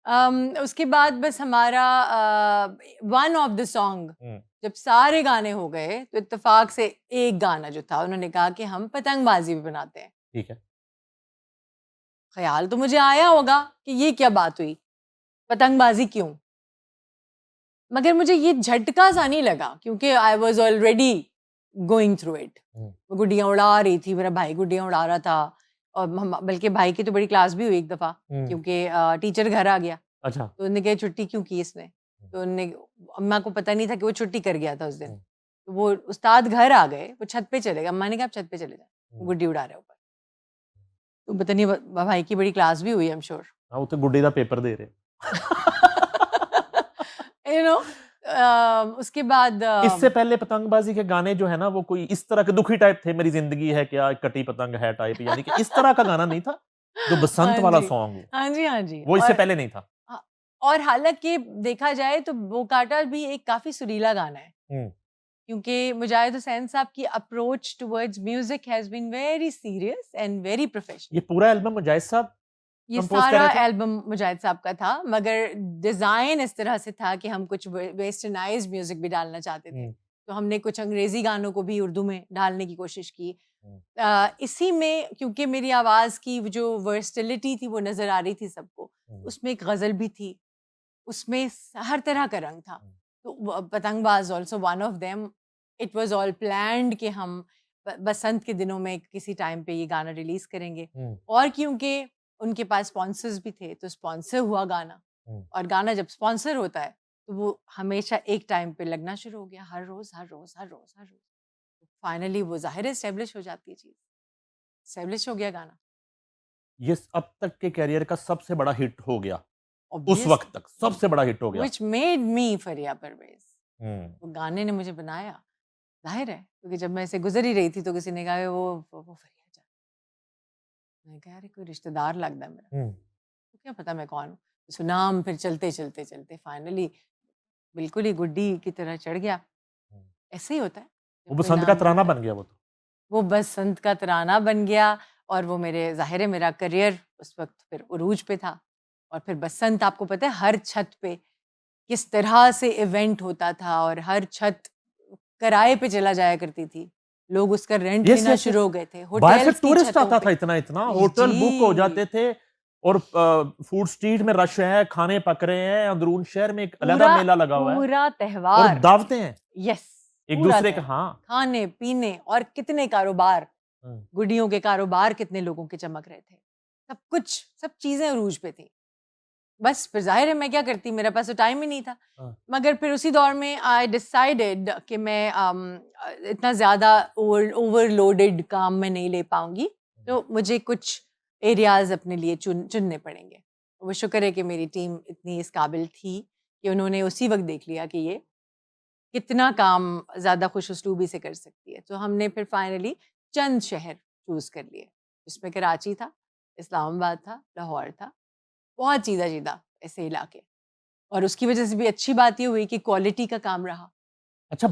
उसके बाद बस हमारा वन ऑफ द सॉन्ग जब सारे गाने हो गए तो इत्तेफाक से एक गाना जो था उन्होंने कहा कि हम पतंगबाजी भी बनाते हैं। ठीक है। ख्याल तो मुझे आया होगा कि ये क्या बात हुई, पतंगबाजी क्यों, मगर मुझे ये झटका सा नहीं लगा क्योंकि I was already going through it. वो गुड्डियाँ उड़ा रही थी, मेरा भाई गुड्डियाँ उड़ा रहा था, और बल्कि भाई की तो बड़ी क्लास भी हुई एक दफ़ा क्योंकि टीचर घर आ गया। अच्छा। तो उन्होंने कहा छुट्टी क्यों की इसने, तो उन्होंने, अम्मा को पता नहीं था कि वो छुट्टी कर गया था उस दिन। तो वो उस्ताद घर आ गए, वो छत पे चले गए, अम्मा ने कहा आप छत पे चले जाए, वो गुड्डी उड़ा रहे ऊपर। तो पता नहीं भाई की बड़ी क्लास भी हुई, आई एम श्योर। हाँ, वो तो गुड्डी का पेपर दे रहे। यू नो, उसके बाद इससे पहले पतंगबाजी के गाने जो है ना वो कोई इस तरह के दुखी टाइप थे, मेरी जिंदगी है क्या कटी पतंग है टाइप, यानी कि इस तरह का गाना नहीं था जो बसंत वाला सॉन्ग हो। हाँ जी, हाँ जी। वो इससे पहले नहीं था। और हालांकि देखा जाए तो बोकाटा भी एक काफी सुरीला गाना है क्योंकि मुजाहिद हुसैन साहब की approach towards music has been very serious and very professional. ये पूरा एल्बम मुजाहिद साहब ये सारा एल्बम मुजाहिद साहब का था, मगर डिजाइन इस तरह से था कि हम कुछ वेस्टर्नाइज्ड म्यूजिक भी डालना चाहते थे, तो हमने कुछ अंग्रेजी गानों को भी उर्दू में डालने की कोशिश की। इसी में क्योंकि मेरी आवाज की जो वर्सटिलिटी थी वो नजर आ रही थी सबको, उसमें एक गजल भी थी, उसमें हर तरह का रंग था। तो पतंगबाज also one of them. It was all planned कि हम बसंत के दिनों में किसी टाइम पे ये गाना रिलीज करेंगे, और क्योंकि उनके पास स्पॉन्सर्स भी थे तो स्पॉन्सर हुआ गाना, और गाना जब स्पॉन्सर होता है तो वो हमेशा एक टाइम पे लगना शुरू हो गया, हर रोज हर रोज हर रोज हर रोज। फाइनली वो जाहिर एस्टेब्लिश हो जाती है, चीज एस्टेब्लिश हो गया गाना। ये अब तक के कैरियर का सबसे बड़ा हिट हो गया, उस वक्त तक सबसे बड़ा हिट हो गया, व्हिच मेड मी फरिया परवेज। वो गाने ने मुझे बनाया, जाहिर है, क्योंकि जब मैं ऐसे गुजर ही रही थी तो किसी ने कहा वो फरिया जान। मैं कहा अरे कोई रिश्तेदार लगता है मेरा, तो क्या पता मैं कौन हूँ। सुनाम फिर चलते चलते चलते फाइनली बिल्कुल ही गुड्डी की तरह चढ़ गया। ऐसे ही होता है, वो बसंत का तराना बन गया। वो बसंत का तराना बन गया, और वो मेरे जाहिर है मेरा करियर उस वक्त फिर उरूज पे था। और फिर बसंत आपको पता है हर छत पे किस तरह से इवेंट होता था, और हर छत किराए पे चला जाया करती थी, लोग उसका रेंट लेना शुरू हो गए थे। होटल्स की टूरिस्ट छतों आता था, पे इतना होटल बुक हो जाते थे, और फूड स्ट्रीट में रश है, खाने पक रहे हैं, अंदरून शहर में एक अलग मेला लगा हुआ है, पूरा और त्योहार, दावतें हैं यस, एक पूरा दूसरे के। हाँ, खाने पीने और कितने कारोबार, गुडियों के कारोबार कितने लोगों के चमक रहे थे, सब कुछ, सब चीजें अरूज पे थी। बस फिर जाहिर है मैं क्या करती, मेरे पास तो टाइम ही नहीं था। मगर फिर उसी दौर में आई डिसाइडेड कि मैं इतना ज़्यादा ओवरलोडेड काम मैं नहीं ले पाऊंगी, तो मुझे कुछ एरियाज अपने लिए चुनने पड़ेंगे। वो शुक्र है कि मेरी टीम इतनी इस काबिल थी कि उन्होंने उसी वक्त देख लिया कि ये कितना काम ज़्यादा खुश उसलूबी से कर सकती है। तो हमने फिर फाइनली चंद शहर चूज़ कर लिए, जिसमें कराची था, इस्लामाबाद था, लाहौर था, बहुत चीदा चीदा ऐसे इलाके। और उसकी वजह से भी अच्छी बात ये हुई कि क्वालिटी का काम रहा। अच्छा।